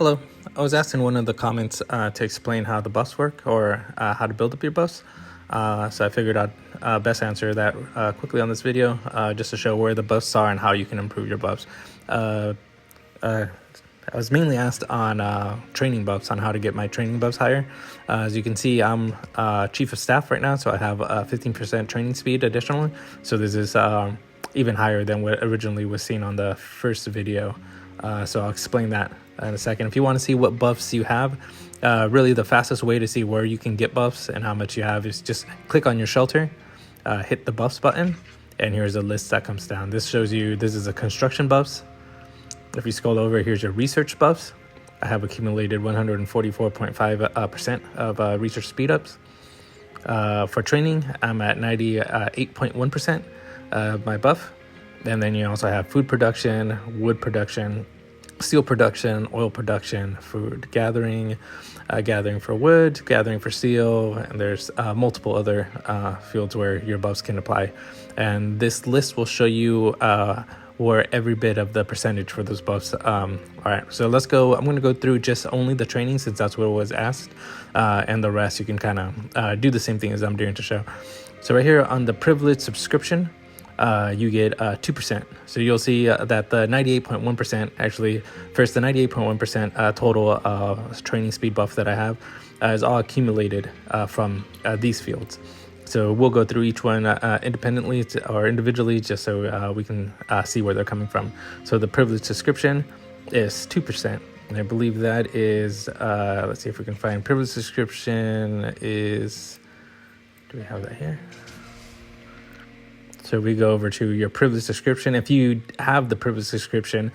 Hello. I was asked in one of the comments to explain how the buffs work or how to build up your buffs. So I figured I'd best answer that quickly on this video, just to show where the buffs are and how you can improve your buffs. I was mainly asked on training buffs, on how to get my training buffs higher. As you can see, I'm chief of staff right now, so I have 15% training speed additionally. So this is even higher than what originally was seen on the first video. So I'll explain that in a second. If you want to see what buffs you have, really the fastest way to see where you can get buffs and how much you have is just click on your shelter, hit the buffs button, and here's a list that comes down. This shows you, this is a construction buffs. If you scroll over, here's your research buffs. I have accumulated 144.5% of research speed ups. For training, I'm at 98.1% of my buff. And then you also have food production, wood production, steel production, oil production, food gathering, gathering for wood, gathering for steel, and there's multiple other fields where your buffs can apply. And this list will show you where every bit of the percentage for those buffs. All right, so let's go. I'm going to go through just only the training since that's what was asked, and the rest you can kind of do the same thing as I'm doing to show. So right here on the privilege subscription, you get 2%. So you'll see that the 98.1%, actually, first the 98.1% total training speed buff that I have is all accumulated from these fields. So we'll go through each one independently or individually just so we can see where they're coming from. So the privilege subscription is 2%. And I believe that is, let's see if we can find privilege subscription is, do we have that here? So we go over to your privilege subscription. If you have the privilege subscription,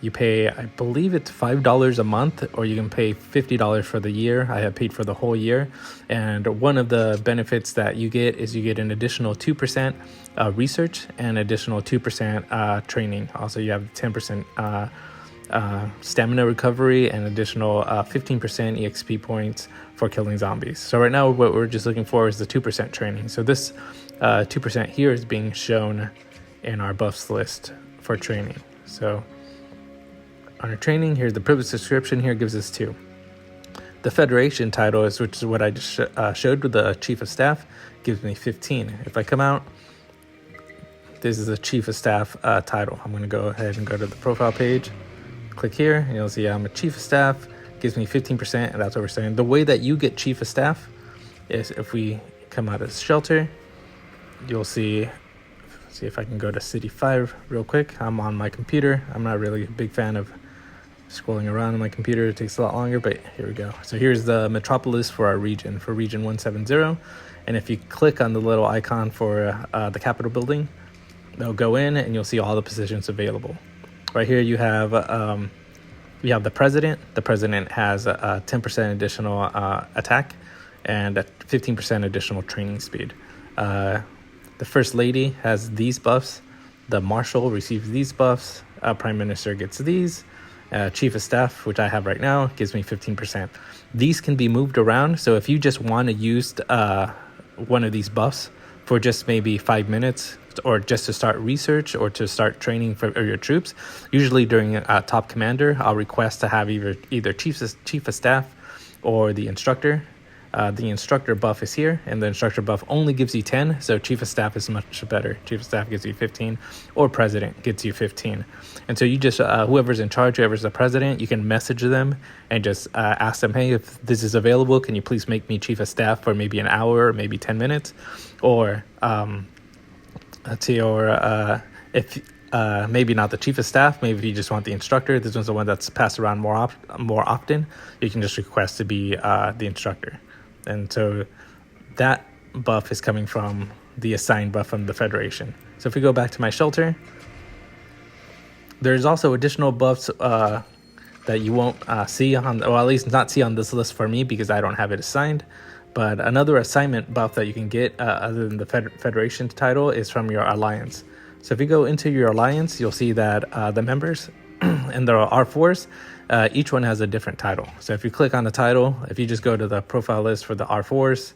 you pay, I believe it's $5 a month, or you can pay $50 for the year. I have paid for the whole year. And one of the benefits that you get is you get an additional 2% research and additional 2% training. Also, you have 10% stamina recovery and additional 15% EXP points for killing zombies. So right now what we're just looking for is the 2% training. So this 2% here is being shown in our buffs list for training. So on our training, here's the privilege subscription. Here gives us 2. The Federation title is, which is what I just showed with the Chief of Staff, gives me 15. If I come out, this is the Chief of Staff title. I'm going to go ahead and go to the profile page. Click here, and you'll see I'm a Chief of Staff. Gives me 15%, and that's what we're saying. The way that you get Chief of Staff is if we come out of shelter, you'll see if I can go to City 5 real quick. I'm on my computer. I'm not really a big fan of scrolling around on my computer. It takes a lot longer, but here we go. So here's the metropolis for our region, for region 170. And if you click on the little icon for the Capitol building, they'll go in and you'll see all the positions available. Right here you have the president. The president has a 10% additional attack and a 15% additional training speed. The First Lady has these buffs. The Marshal receives these buffs. Prime Minister gets these. Chief of Staff, which I have right now, gives me 15%. These can be moved around. So if you just want to use one of these buffs for just maybe 5 minutes, or just to start research or to start training for your troops, usually during top commander, I'll request to have either chief of staff or the instructor. The instructor buff is here, and the instructor buff only gives you 10, so chief of staff is much better. Chief of staff gives you 15, or president gets you 15. And so you just, whoever's in charge, whoever's the president, you can message them and just ask them, hey, if this is available, can you please make me chief of staff for maybe an hour or maybe 10 minutes? Or let's see, or if maybe not the chief of staff, maybe if you just want the instructor, this one's the one that's passed around more often, you can just request to be the instructor. And so that buff is coming from the assigned buff from the Federation. So if we go back to my shelter, there's also additional buffs that you won't see on, or at least not see on this list for me because I don't have it assigned. But another assignment buff that you can get other than the Federation title is from your alliance. So if you go into your alliance, you'll see that the members and there are R4s, each one has a different title. So if you click on the title, if you just go to the profile list for the R4s,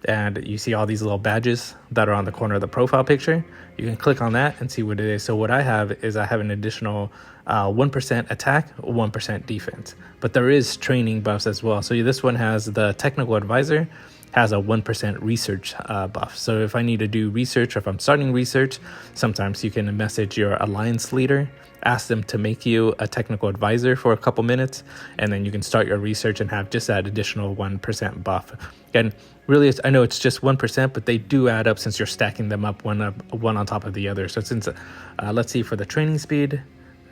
and you see all these little badges that are on the corner of the profile picture, you can click on that and see what it is. So what I have is I have an additional 1% attack, 1% defense. But there is training buffs as well. So this one has the technical advisor, has a 1% research buff. So if I need to do research, or if I'm starting research, sometimes you can message your alliance leader, ask them to make you a technical advisor for a couple minutes, and then you can start your research and have just that additional 1% buff. And really, I know it's just 1%, but they do add up since you're stacking them up one on top of the other. So since, let's see, for the training speed,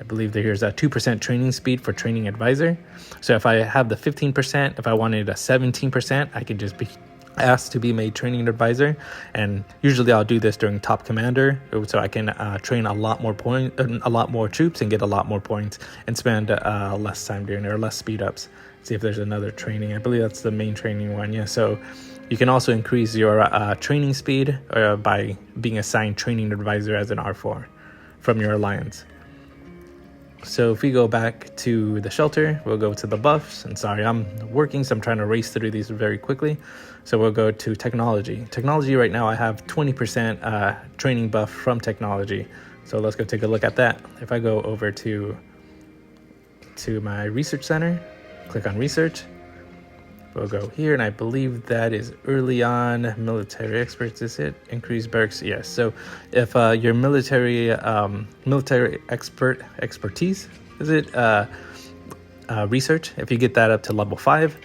I believe here's a 2% training speed for training advisor. So if I have the 15%, if I wanted a 17%, I could just be asked to be made training advisor. And usually I'll do this during top commander, so I can train a lot more troops and get a lot more points and spend less time during it, or less speed ups. See if there's another training. I believe that's the main training one. Yeah. So you can also increase your training speed by being assigned training advisor as an R4 from your alliance. So if we go back to the shelter, we'll go to the buffs. And sorry, I'm working, so I'm trying to race through these very quickly. So we'll go to technology. Technology right now, I have 20% training buff from technology. So let's go take a look at that. If I go over to my research center, click on research, we'll go here, and I believe that is early on military experts. Is it increased barracks? Yes. So if your military expertise, is it research? If you get that up to level 5,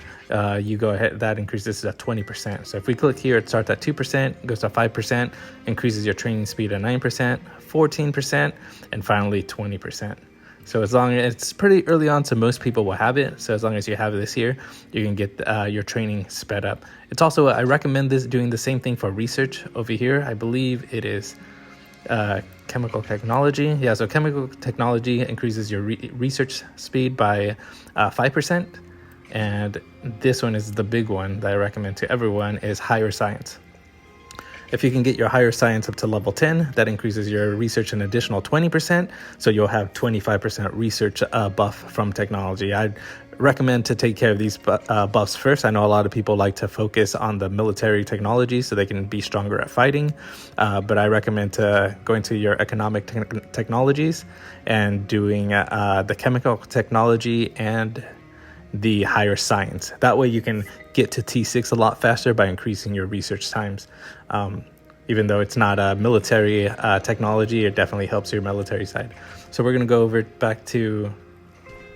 you go ahead. That increases to 20%. So if we click here, it starts at 2%, goes to 5%, increases your training speed to 9%, 14%, and finally 20%. So as long as it's pretty early on, so most people will have it. So as long as you have this here, you can get your training sped up. It's also, I recommend doing the same thing for research over here. I believe it is chemical technology. Yeah, so chemical technology increases your research speed by 5%. And this one is the big one that I recommend to everyone, is higher science. If you can get your higher science up to level 10, that increases your research an additional 20%. So you'll have 25% research buff from technology. I'd recommend to take care of these buffs first. I know a lot of people like to focus on the military technology so they can be stronger at fighting. But I recommend to going to your economic technologies and doing the chemical technology and the higher science. That way you can get to T6 a lot faster by increasing your research times. Even though it's not a military technology, it definitely helps your military side. So we're going to go over back to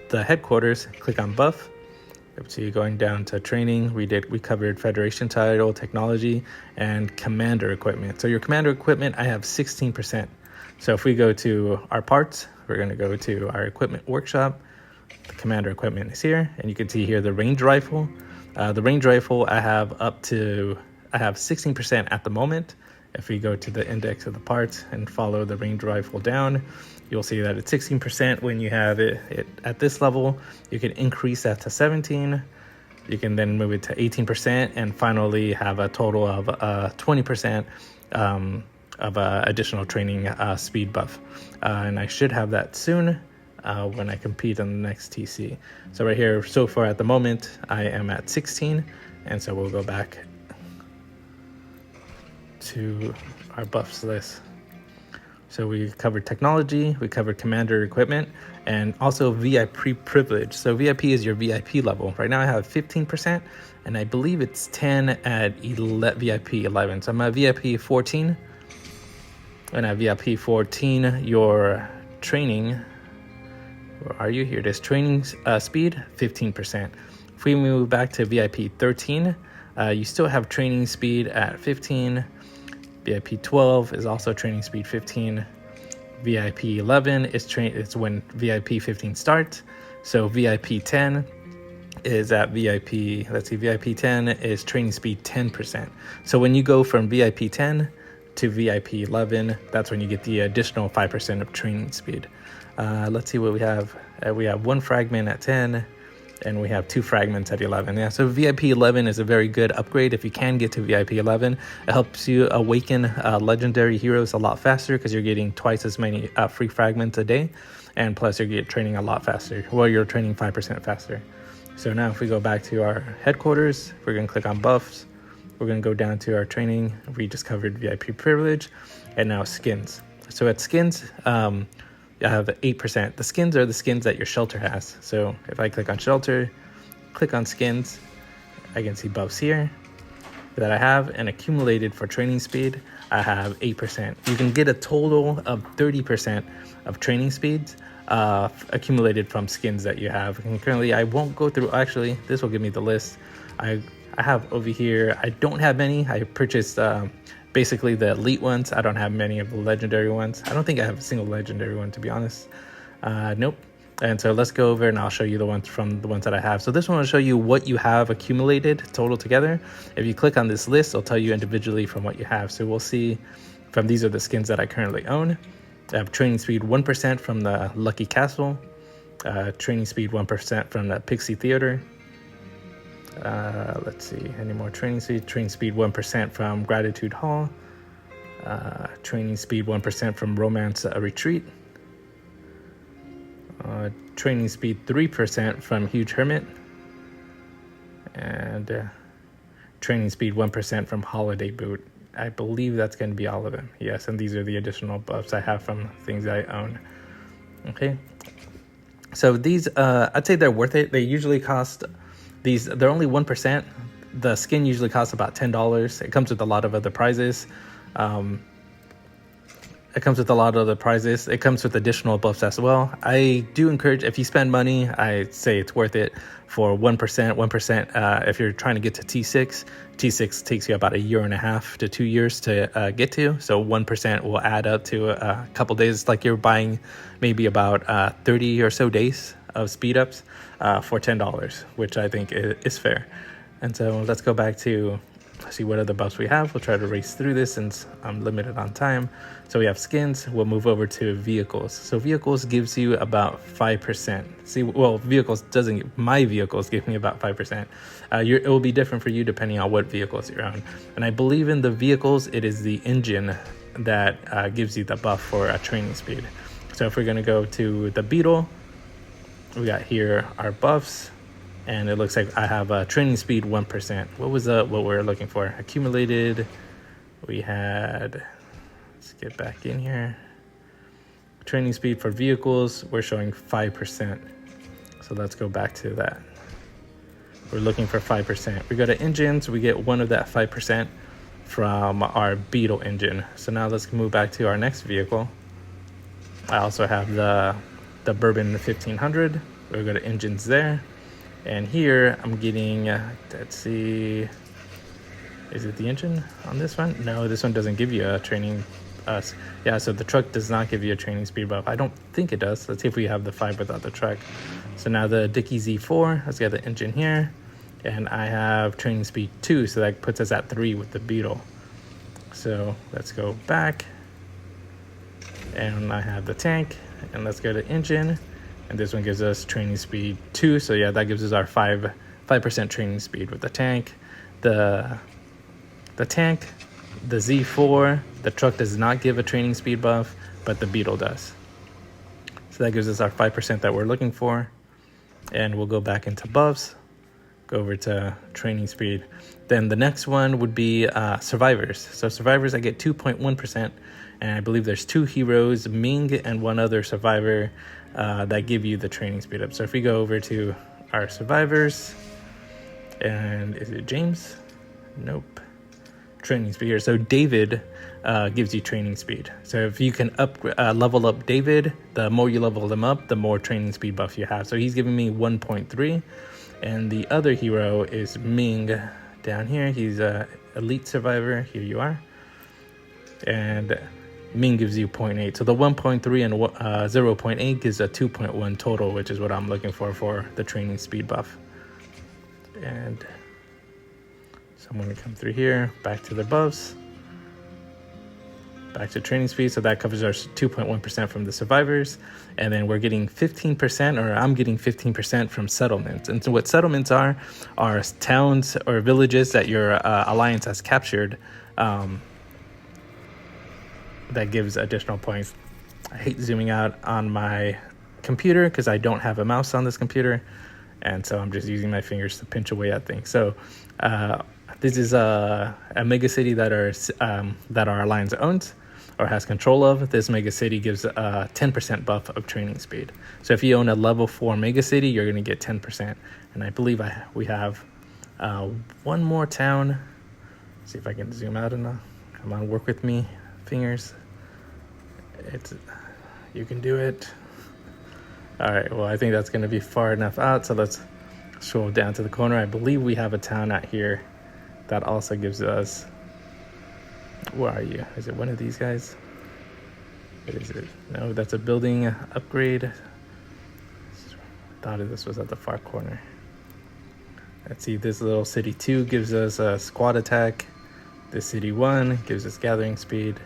the headquarters, click on buff. So you're going down to training. We covered Federation title, technology, and commander equipment. So your commander equipment, I have 16%. So if we go to our parts, we're going to go to our equipment workshop. The commander equipment is here, and you can see here the range rifle. The range rifle I have 16% at the moment. If we go to the index of the parts and follow the range rifle down, you'll see that it's 16%. When you have it at this level, you can increase that to 17. You can then move it to 18% and finally have a total of 20% of additional training speed buff. And I should have that soon when I compete on the next TC. So right here, so far at the moment, I am at 16. And so we'll go back to our buffs list. So we covered technology, we covered commander equipment, and also VIP privilege. So VIP is your VIP level. Right now I have 15%, and I believe it's 10 at VIP 11. So I'm at VIP 14, and at VIP 14, your training, where are you? Here it is, training speed, 15%. If we move back to VIP 13, you still have training speed at 15. VIP 12 is also training speed 15. VIP 11 is when VIP 15 starts. So VIP 10 is at VIP, VIP 10 is training speed 10%. So when you go from VIP 10 to VIP 11, that's when you get the additional 5% of training speed. Let's see what we have. We have one fragment at 10. And we have 2 fragments at 11. Yeah, so VIP 11 is a very good upgrade. If you can get to VIP 11, it helps you awaken legendary heroes a lot faster because you're getting twice as many free fragments a day. And plus you're training a lot faster. Well, you're training 5% faster. So now if we go back to our headquarters, we're going to click on buffs. We're going to go down to our training. We just covered VIP privilege and now skins. So at skins, you have 8%. The skins are the skins that your shelter has. So if I click on shelter, click on skins, I can see buffs here that I have, and accumulated for training speed, I have 8%. You can get a total of 30% of training speeds accumulated from skins that you have. And currently, I won't go through, actually, this will give me the list. I have over here, I don't have many. I purchased basically the elite ones. I don't have many of the legendary ones. I don't think I have a single legendary one, to be honest. Nope. And so let's go over and I'll show you the ones from the ones that I have. So this one will show you what you have accumulated total together. If you click on this list, it'll tell you individually from what you have. So we'll see from these are the skins that I currently own. I have training speed 1% from the Lucky Castle, training speed 1% from the Pixie Theater. Let's see, any more training speed? Training speed 1% from Gratitude Hall, training speed 1% from Romance Retreat, training speed 3% from Huge Hermit, and training speed 1% from Holiday Boot. I believe that's going to be all of them. Yes, and these are the additional buffs I have from things I own. Okay, so these, I'd say they're worth it. They usually cost, they're only 1%. The skin usually costs about $10. It comes with a lot of other prizes. It comes with additional buffs as well. I do encourage, if you spend money, I say it's worth it for 1%. 1%, if you're trying to get to T6. T6 takes you about 1.5 to 2 years to get to. So 1% will add up to a couple days. It's like you're buying maybe about 30 or so days of speed ups for $10, which I think is fair. And so let's go back to see what other buffs we have. We'll try to race through this since I'm limited on time. So we have skins. We'll move over to vehicles. So vehicles gives you about 5%. See, well, my vehicles give me about 5%. It will be different for you depending on what vehicles you're on. And I believe in the vehicles, it is the engine that gives you the buff for training speed. So if we're gonna go to the Beetle, we got here our buffs. And it looks like I have a training speed 1%. What was what we're looking for? Accumulated. We had, let's get back in here. Training speed for vehicles, we're showing 5%. So let's go back to that. We're looking for 5%. We go to engines, we get one of that 5% from our Beetle engine. So now let's move back to our next vehicle. I also have the Bourbon 1500. We'll go to engines there. And here I'm getting, let's see, is it the engine on this one? No, this one doesn't give you a training. Yeah, so the truck does not give you a training speed buff. I don't think it does. Let's see if we have the 5 without the truck. So now the Dickey Z4, let's get the engine here. And I have training speed 2, so that puts us at 3 with the Beetle. So let's go back. And I have the tank, and let's go to engine. And this one gives us training speed 2. So yeah, that gives us our 5% training speed with the tank. The tank, the Z4, the truck does not give a training speed buff, but the Beetle does. So that gives us our 5% that we're looking for. And we'll go back into buffs, go over to training speed. Then the next one would be survivors. So survivors, I get 2.1%. And I believe there's 2 heroes, Ming and one other survivor, that give you the training speed up. So if we go over to our survivors, and is it James? Nope. Training speed here. So David gives you training speed. So if you can level up David, the more you level him up, the more training speed buff you have. So he's giving me 1.3. And the other hero is Ming down here. He's a elite survivor. Here you are. And Ming gives you 0.8. So the 1.3 and 0.8 gives a 2.1 total, which is what I'm looking for the training speed buff. And so I'm going to come through here, back to the buffs, back to training speed. So that covers our 2.1% from the survivors. And then we're getting 15%, or I'm getting 15% from settlements. And so what settlements are towns or villages that your alliance has captured. That gives additional points. I hate zooming out on my computer because I don't have a mouse on this computer, and so I'm just using my fingers to pinch away at things. So this is a mega city that our alliance owns. or has control of, this mega city gives a 10% buff of training speed. So if you own a level 4 mega city, you're going to get 10%. And I believe we have one more town. See if I can zoom out enough. Come on, work with me, fingers. You can do it. All right, well, I think that's going to be far enough out, so let's scroll down to the corner. I believe we have a town out here that also gives us, where are you? Is it one of these guys? What is it? No, that's a building upgrade. I thought this was at the far corner. Let's see, this little city 2 gives us a squad attack. This city 1 gives us gathering speed.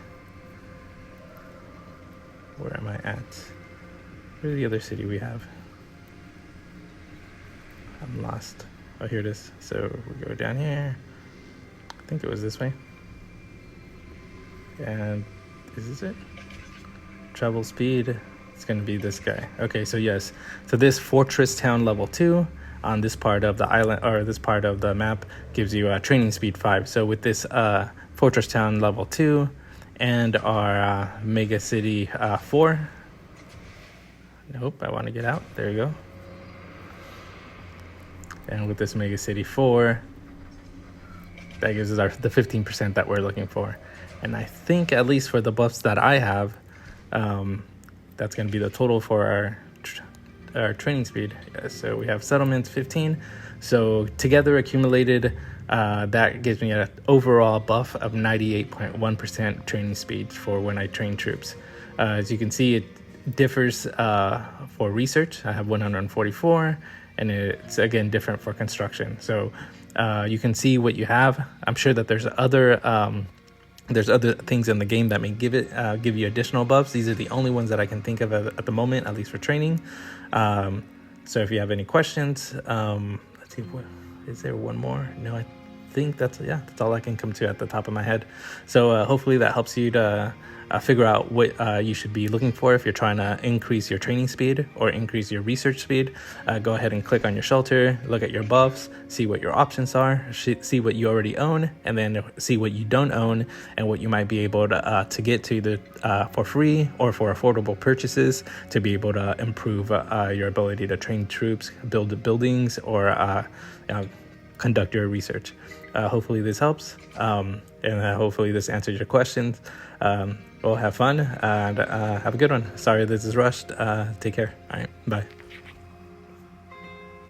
Where am I at? Where's the other city we have? I'm lost. Oh, here it is. So we go down here. I think it was this way. And is this it? Travel speed. It's going to be this guy. Okay, so yes. So this fortress town level 2 on this part of the island, or this part of the map, gives you a training speed 5. So with this fortress town level 2 and our mega city 4. Nope, I want to get out. There you go. And with this mega city 4, that gives us the 15% that we're looking for. And I think, at least for the buffs that I have, that's going to be the total for our training speed. Yeah, so we have settlements 15. So together accumulated, that gives me an overall buff of 98.1% training speed for when I train troops. As you can see, it differs for research. I have 144, and it's again different for construction. So you can see what you have. I'm sure that there's other things in the game that may give you additional buffs. These are the only ones that I can think of at the moment, at least for training. So if you have any questions, let's see, is there one more? No, I think that's all I can come to at the top of my head. So hopefully that helps you to figure out what you should be looking for if you're trying to increase your training speed or increase your research speed. Go ahead and click on your shelter, look at your buffs, see what your options are, see what you already own, and then see what you don't own and what you might be able to get to either for free or for affordable purchases to be able to improve your ability to train troops, build buildings, or conduct your research. Hopefully this helps, and hopefully this answers your questions. Well, have fun and have a good one. Sorry this is rushed. Take care. All right, bye.